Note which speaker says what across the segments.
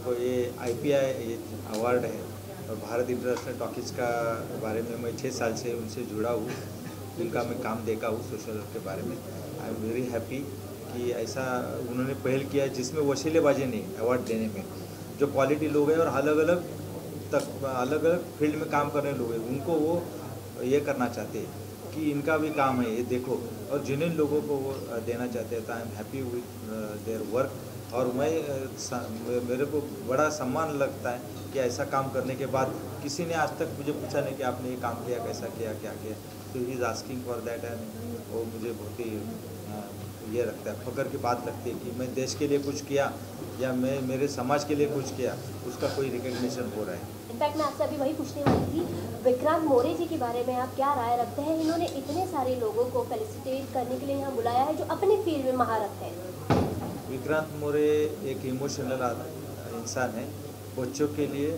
Speaker 1: देखो ये IPI ये अवार्ड है और भारत इंटरनेशनल टॉकीज़ का बारे में मैं 6 साल से उनसे जुड़ा हूँ, उनका मैं काम देखा हूँ सोशल वर्क के बारे में। आई एम वेरी हैप्पी कि ऐसा उन्होंने पहल किया है जिसमें वसीलेबाजी नहीं अवार्ड देने में। जो क्वालिटी लोग हैं और अलग अलग फील्ड में काम करने लोग हैं उनको वो ये करना चाहते हैं कि इनका भी काम है ये देखो, और जिन लोगों को वो देना चाहते हैं तो I am happy with their work. और मेरे को बड़ा सम्मान लगता है कि ऐसा काम करने के बाद किसी ने आज तक मुझे पूछा नहीं कि आपने ये काम किया, कैसा किया, क्या किया। तो he is asking for that and वो मुझे बहुत ही ये लगता है, फ़ख्र की बात लगती है कि मैं देश के लिए कुछ किया या मैं मेरे समाज के लिए कुछ किया, उसका कोई रिकग्निशन हो रहा है।
Speaker 2: इनफैक्ट मैं आपसे अभी वही पूछने वाली थी, विक्रांत मोरे जी के बारे में आप क्या राय रखते हैं? इन्होंने इतने सारे लोगों को फेलिसिटेट करने के लिए यहाँ बुलाया है जो अपने फील्ड में महारत है।
Speaker 1: विक्रांत मोरे एक इमोशनल इंसान है, बच्चों के लिए,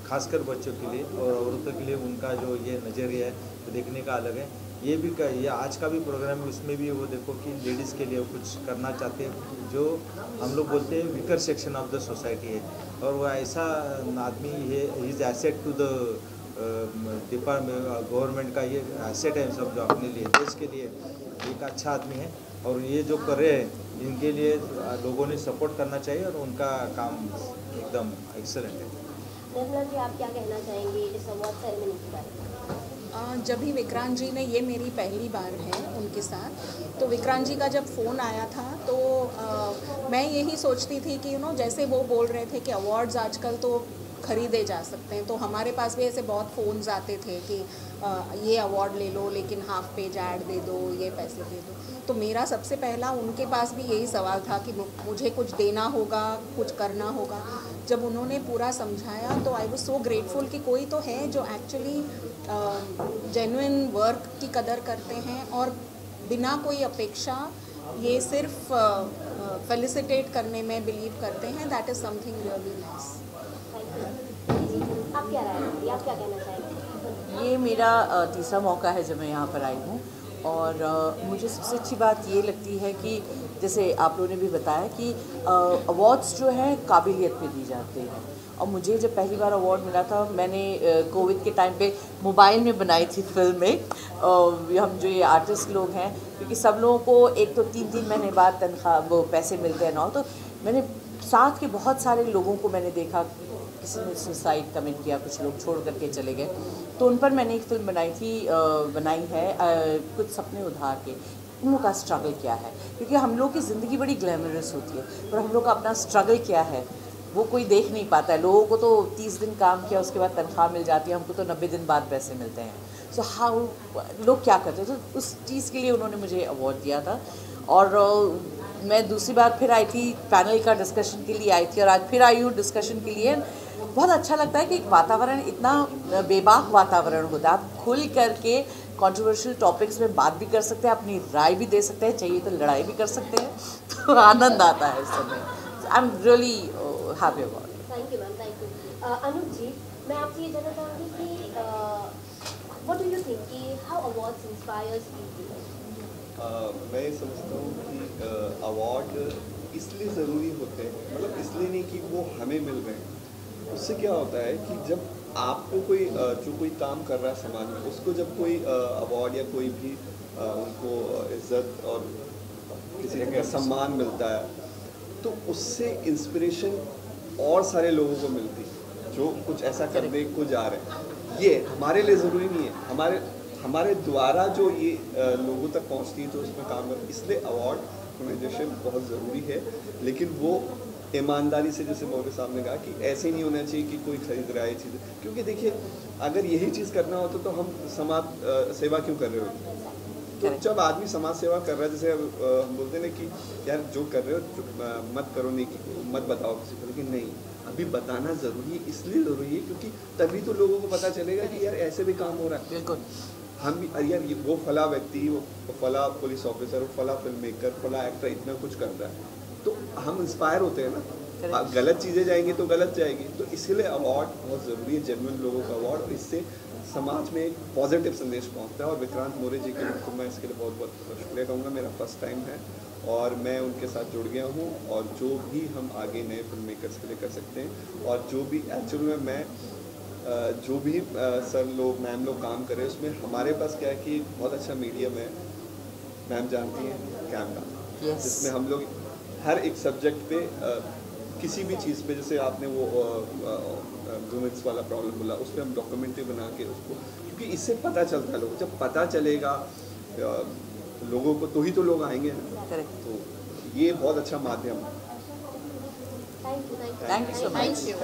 Speaker 1: खासकर बच्चों के लिए और औरतों के लिए उनका जो ये नज़रिया है वो देखने का अलग है। ये आज का भी प्रोग्राम है, उसमें भी वो देखो कि लेडीज़ के लिए वो कुछ करना चाहते हैं जो हम लोग बोलते हैं weaker section of the society है, और वो ऐसा आदमी है, is asset to the department government का ये एसेट है सब, जो अपने लिए देश के लिए एक अच्छा आदमी है। और ये जो कर रहे हैं इनके लिए लोगों ने सपोर्ट करना चाहिए और उनका काम एकदम एक्सेलेंट है।
Speaker 2: निर्मला जी, आप क्या कहना चाहेंगे इस अवार्ड सेरेमनी के बारे में?
Speaker 3: जब भी विक्रांत जी ने, ये मेरी पहली बार है उनके साथ, तो विक्रांत जी का जब फ़ोन आया था तो मैं यही सोचती थी कि जैसे वो बोल रहे थे कि अवार्ड्स आजकल तो ख़रीदे जा सकते हैं, तो हमारे पास भी ऐसे बहुत फ़ोन्स आते थे कि ये अवार्ड ले लो लेकिन हाफ पेज ऐड दे दो, ये पैसे दे दो। तो मेरा सबसे पहला उनके पास भी यही सवाल था कि मुझे कुछ देना होगा, कुछ करना होगा। जब उन्होंने पूरा समझाया तो आई वाज सो ग्रेटफुल कि कोई तो है जो एक्चुअली जेन्युइन वर्क की कदर करते हैं और बिना कोई अपेक्षा ये सिर्फ फेलिसिटेट करने में बिलीव करते हैं। That is something really nice.
Speaker 2: आप क्या राय रखेंगे, आप क्या कहना चाहेंगे?
Speaker 4: ये मेरा तीसरा मौका है जब मैं यहाँ पर आई हूँ, और मुझे सबसे अच्छी बात ये लगती है कि जैसे आप लोगों ने भी बताया कि अवार्ड्स जो हैं काबिलियत पे दी जाते हैं। और मुझे जब पहली बार अवार्ड मिला था, मैंने कोविड के टाइम पे मोबाइल में बनाई थी फिल्में। हम जो ये आर्टिस्ट लोग हैं, क्योंकि सब लोगों को एक तो 3-3 महीने बाद तनख्वाह वो पैसे मिलते हैं ना, तो मैंने साथ के बहुत सारे लोगों को मैंने देखा, किसी ने सुसाइड कमिट किया, कुछ लोग छोड़ करके चले गए। तो उन पर मैंने एक फ़िल्म बनाई है कुछ सपने उधार के। उन लोगों का स्ट्रगल क्या है, क्योंकि हम लोग की ज़िंदगी बड़ी ग्लैमरस होती है, पर हम लोग का अपना स्ट्रगल क्या है वो कोई देख नहीं पाता है। लोगों को तो 30 दिन काम किया उसके बाद तनख्वाह मिल जाती है, हमको तो 90 दिन बाद पैसे मिलते हैं। सो हाउ लोग क्या करते हैं, तो उस चीज़ के लिए उन्होंने मुझे अवार्ड दिया था। और मैं दूसरी बार फिर आई थी, पैनल का डिस्कशन के लिए आई थी, और आज फिर आई हूँ डिस्कशन के लिए। बहुत अच्छा लगता है कि एक वातावरण, इतना बेबाक वातावरण होता है, आप खुल करके कंट्रोवर्शियल टॉपिक्स में बात भी कर सकते हैं, अपनी राय भी दे सकते हैं, चाहिए तो लड़ाई भी कर सकते हैं, तो आनंद आता है इस समय। I am really happy about it.
Speaker 2: Thank you ma'am, thank you. Anuj ji, मैं आपसे ये जानना चाहूँगी कि व्हाट डू यू थिंक कि हाउ अवार्ड्स इंस्पायर्स पीपल?
Speaker 5: मैं समझता हूँ कि अवार्ड इसलिए ज़रूरी होते हैं, मतलब इसलिए नहीं कि वो हमें मिल रहे हैं। उससे क्या होता है कि जब आपको कोई जो कोई काम कर रहा है समाज में, उसको जब कोई अवार्ड या कोई भी उनको इज्जत और किसी तरह का सम्मान मिलता है, तो उससे इंस्पिरेशन और सारे लोगों को मिलती है जो कुछ ऐसा करने को जा रहे हैं। ये हमारे लिए ज़रूरी नहीं है, हमारे द्वारा जो ये लोगों तक पहुंचती है तो उसमें काम कर, इसलिए अवार्ड रिकॉग्निशन बहुत ज़रूरी है। लेकिन वो ईमानदारी से, जैसे मौलवी साहब ने कहा कि ऐसे नहीं होना चाहिए कि कोई खरीद रहा है चीज़, क्योंकि देखिए अगर यही चीज़ करना होता तो हम समाज सेवा क्यों कर रहे होते। तो जब आदमी समाज सेवा कर रहा है, जैसे हम बोलते हैं ना कि यार जो कर रहे हो मत करो, नहीं मत बताओ किसी को, लेकिन नहीं, अभी बताना ज़रूरी है। इसलिए ज़रूरी है क्योंकि तभी तो लोगों को पता चलेगा कि यार ऐसे भी काम हो रहा है। बिल्कुल, हम भी यार वो फला व्यक्ति, वो फला पुलिस ऑफिसर, वो फला फिल्म मेकर, फला एक्टर इतना कुछ कर रहा है, तो हम इंस्पायर होते हैं ना। गलत चीज़ें जाएंगी तो गलत जाएगी, तो इसलिए अवार्ड बहुत ज़रूरी है, जेन्युइन लोगों का अवार्ड, और इससे समाज में एक पॉजिटिव संदेश पहुंचता है। और विक्रांत मोरे जी के तो मैं इसके लिए बहुत बहुत शुक्रिया कहूँगा। मेरा फर्स्ट टाइम है और मैं उनके साथ जुड़ गया हूँ और जो भी हम आगे नए फिल्म मेकर्स के लिए कर सकते हैं और जो भी एक्चुअल में मैं जो भी सर लोग मैम लोग काम कर रहे हैं उसमें हमारे पास क्या है कि बहुत अच्छा मीडियम है, मैम जानती हैं, कैमरा, जिसमें हम लोग हर एक सब्जेक्ट पे किसी भी चीज़ पे, जैसे आपने वो वुमेन्स वाला प्रॉब्लम बोला, उस पर हम डॉक्यूमेंट्री बना के उसको, क्योंकि इससे पता चलता है लोग, जब पता चलेगा लोगों को तो ही तो लोग आएंगे ना। तो ये बहुत अच्छा माध्यम है।
Speaker 2: Thank you
Speaker 4: thank you so much.
Speaker 3: Thank you.